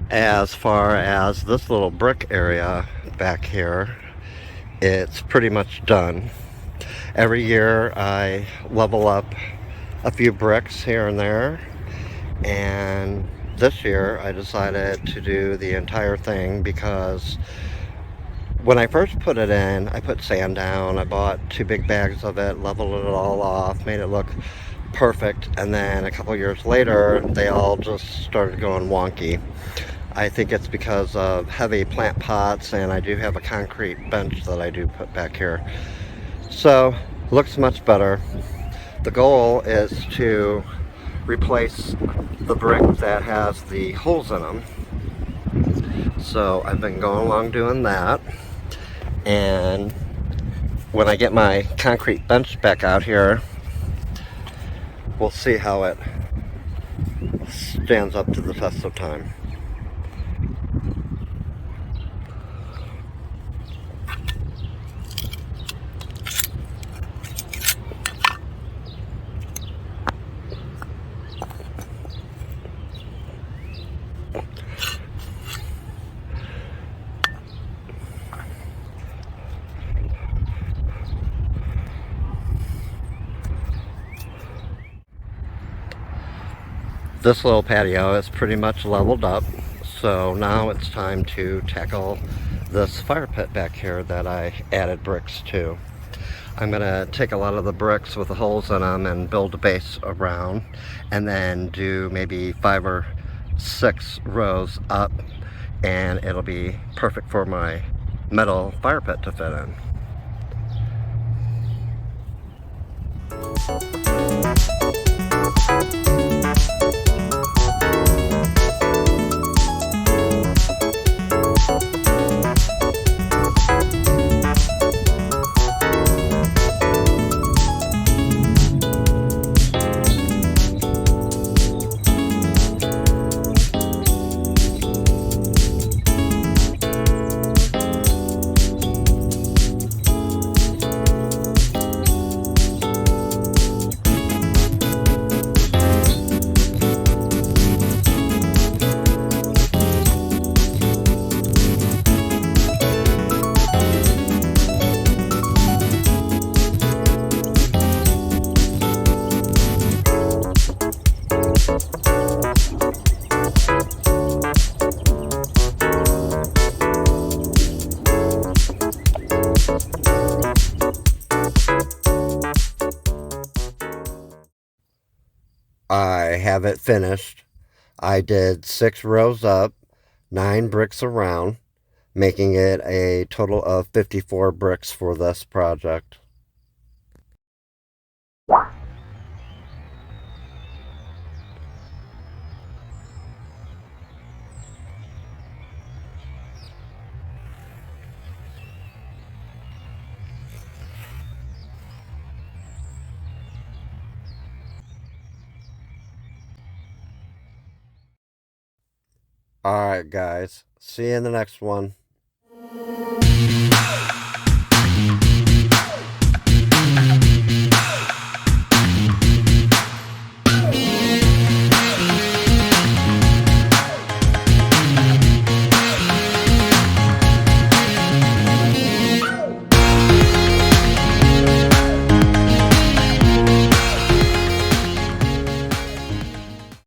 As far as this little brick area back here, it's pretty much done. Every year I level up a few bricks here and there, and this year I decided to do the entire thing because when I first put it in, I put sand down, I bought 2 big bags of it, leveled it all off, made it look perfect, and then a couple years later they all just started going wonky. I think it's because of heavy plant pots, and I do have a concrete bench that I do put back here. So, looks much better. The goal is to replace the brick that has the holes in them. So I've been going along doing that, and when I get my concrete bench back out here, we'll see how it stands up to the test of time. This little patio is pretty much leveled up, so now it's time to tackle this fire pit back here that I added bricks to. I'm gonna take a lot of the bricks with the holes in them and build a base around, and then do maybe 5 or 6 rows up, and it'll be perfect for my metal fire pit to fit in. I have it finished. I did 6 rows up, 9 bricks around, making it a total of 54 bricks for this project. Alright guys, see you in the next one.